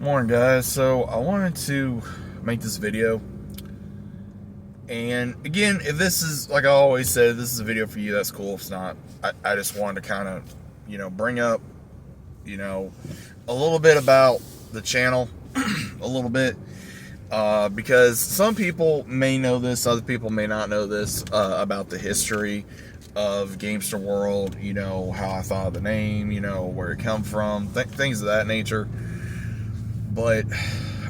Morning, guys. So I wanted to make this video, and again, if this is, like I always say, if this is a video for you, that's cool. If it's not, I just wanted to kind of bring up you know a little bit about the channel, a little bit, because some people may know this, other people may not know this, about the history of Gamester World, how I thought of the name, where it come from, things of that nature. But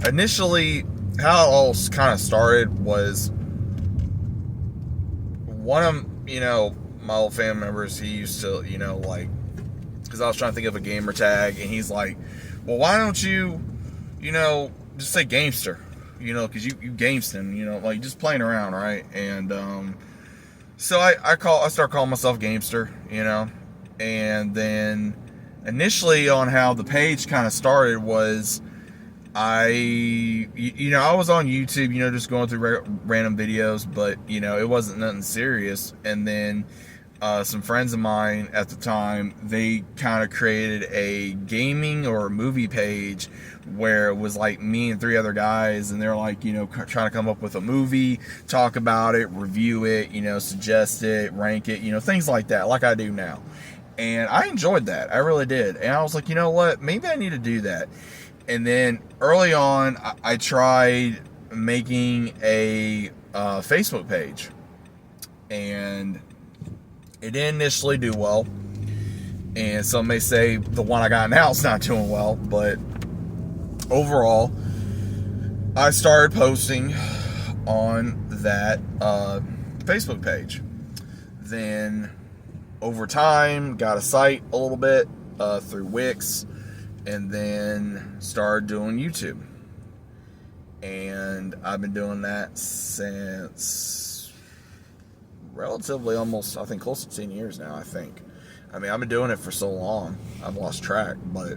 initially, how it all kind of started was one of, my old family members, he used to, because I was trying to think of a gamer tag, and he's like, well, why don't you, just say Gamester, because you gamesting, like just playing around, right? And so I start calling myself Gamester, and then initially on how the page kind of started was, I was on YouTube, just going through random videos, but, it wasn't nothing serious. And then some friends of mine at the time, they kind of created a gaming or movie page where it was like me and three other guys, and they're like, trying to come up with a movie, talk about it, review it, suggest it, rank it, things like that, like I do now. And I enjoyed that. I really did. And I was like, you know what? Maybe I need to do that. And then early on, I tried making a Facebook page, and it didn't initially do well. And some may say the one I got now is not doing well, but overall, I started posting on that Facebook page. Then over time, got a site a little bit through Wix, and then started doing YouTube. And I've been doing that since relatively almost, I think, close to 10 years now, I think. I mean, I've been doing it for so long, I've lost track. But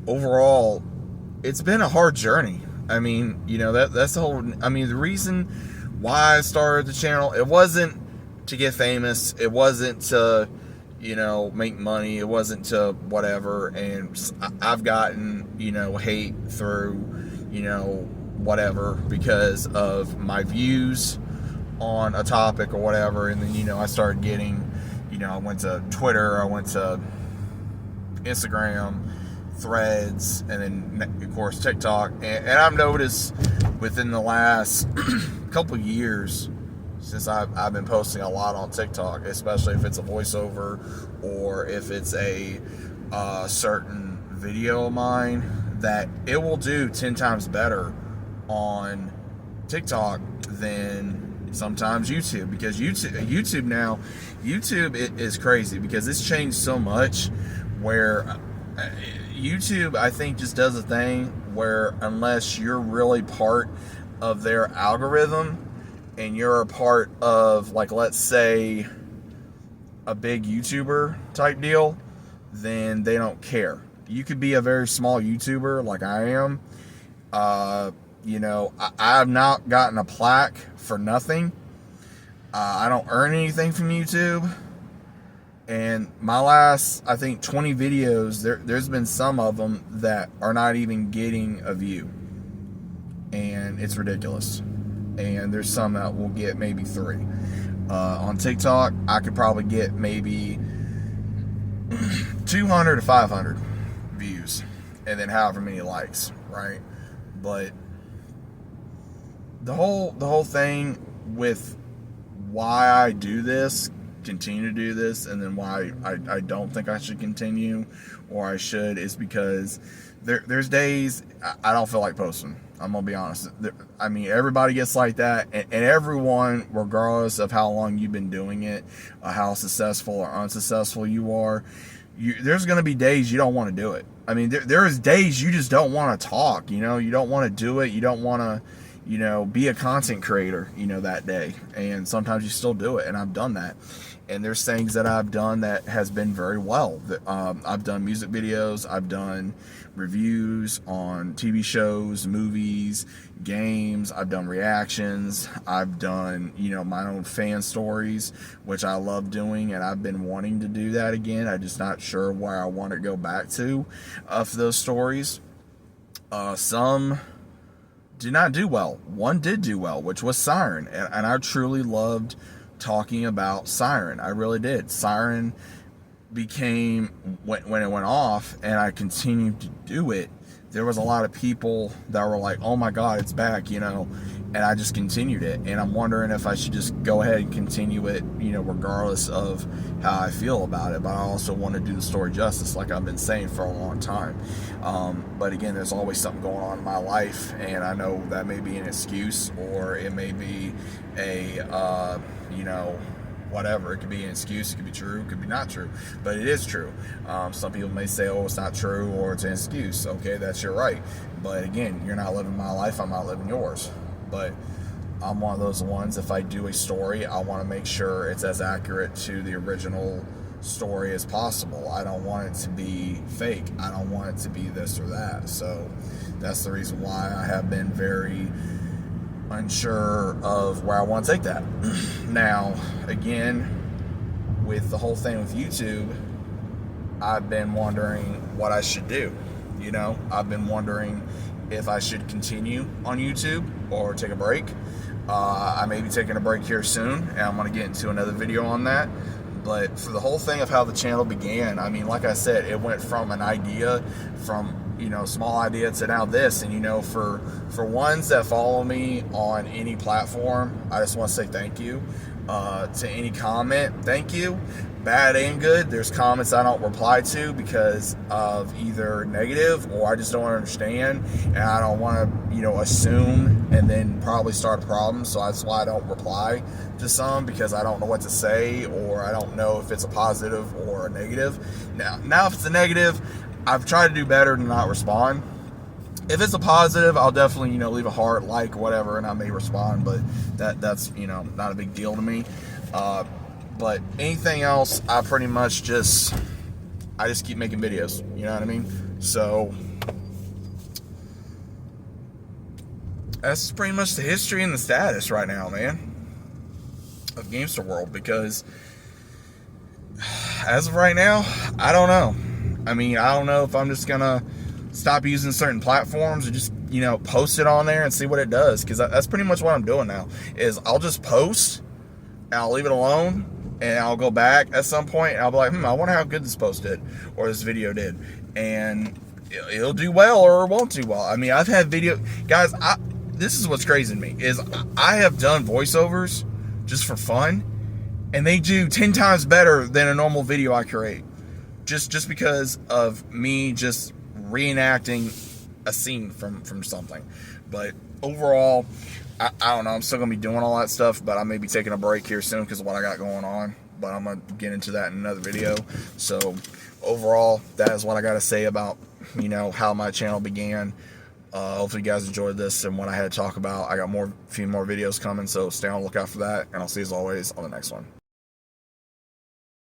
overall, it's been a hard journey. I mean, that's the whole, the reason why I started the channel, it wasn't to get famous. It wasn't to make money. It wasn't to whatever. And I've gotten, hate through, whatever, because of my views on a topic or whatever. And then, I started getting, I went to Twitter, I went to Instagram, Threads, and then, of course, TikTok. And I've noticed within the last couple years, since I've been posting a lot on TikTok, especially if it's a voiceover or if it's a certain video of mine, that it will do 10 times better on TikTok than sometimes YouTube. Because YouTube now, YouTube is crazy, because it's changed so much, where YouTube, I think, just does a thing where unless you're really part of their algorithm, and you're a part of, like, let's say, a big YouTuber type deal, then they don't care. You could be a very small YouTuber like I am. I have not gotten a plaque for nothing. I don't earn anything from YouTube. And my last, I think, 20 videos, there's been some of them that are not even getting a view. And it's ridiculous. And there's some that will get maybe 3. On TikTok, I could probably get maybe 200 to 500 views, and then however many likes, right? But the whole thing with why I do this, continue to do this, and then why I don't think I should continue, or I should, is because there's days I don't feel like posting. I'm gonna be honest. Everybody gets like that, and everyone, regardless of how long you've been doing it, how successful or unsuccessful you are, there's gonna be days you don't want to do it. There's days you just don't want to talk. You don't want to do it. You don't want to, be a content creator, that day. And sometimes you still do it, and I've done that. And there's things that I've done that has been very well. I've done music videos. I've done reviews on TV shows, movies, games. I've done reactions. I've done, my own fan stories, which I love doing, and I've been wanting to do that again. I'm just not sure where I want to go back to for those stories. Some did not do well. One did do well, which was Siren, and I truly loved talking about Siren. I really did. Siren became, when it went off and I continued to do it, there was a lot of people that were like, oh my god, it's back, you know, and I just continued it. And I'm wondering if I should just go ahead and continue it, you know, regardless of how I feel about it. But I also want to do the story justice, like I've been saying for a long time. But again, there's always something going on in my life, and I know that may be an excuse, or it may be a you know, whatever. It could be an excuse, it could be true, it could be not true, but it is true. Some people may say, oh, it's not true, or it's an excuse. Okay, that's your right, but again, you're not living my life, I'm not living yours. But I'm one of those ones, if I do a story, I want to make sure it's as accurate to the original story as possible. I don't want it to be fake. I don't want it to be this or that. So that's the reason why I have been very unsure of where I want to take that. Now, again, with the whole thing with YouTube, I've been wondering what I should do. You know, I've been wondering if I should continue on YouTube or take a break. I may be taking a break here soon, and I'm going to get into another video on that. But for the whole thing of how the channel began, I mean, like I said, it went from an idea, from, you know, small idea to now this. And, you know, for ones that follow me on any platform, I just want to say thank you. To any comment, thank you. Bad and good. There's comments I don't reply to because of either negative or I just don't understand, and I don't want to, you know, assume and then probably start a problem. So that's why I don't reply to some, because I don't know what to say, or I don't know if it's a positive or a negative. Now if it's a negative, I've tried to do better to not respond. If it's a positive, I'll definitely, you know, leave a heart, like, whatever, and I may respond, but that's, you know, not a big deal to me. But anything else, I pretty much just keep making videos, you know what I mean? So that's pretty much the history and the status right now, man, of Gamester World, because as of right now, I don't know. I mean, I don't know if I'm just gonna stop using certain platforms or just, you know, post it on there and see what it does, because that's pretty much what I'm doing now. Is I'll just post and I'll leave it alone, and I'll go back at some point and I'll be like, I wonder how good this post did or this video did, and it'll do well or it won't do well. I mean, I've had guys, this is what's crazy to me, is I have done voiceovers just for fun, and they do 10 times better than a normal video I create, just because of me just reenacting a scene from something. But overall, I don't know, I'm still gonna be doing all that stuff, but I may be taking a break here soon because of what I got going on, but I'm gonna get into that in another video. So overall, that is what I gotta say about, you know, how my channel began. Hopefully you guys enjoyed this and what I had to talk about. I got a few more videos coming, so stay on the lookout for that, and I'll see you as always on the next one.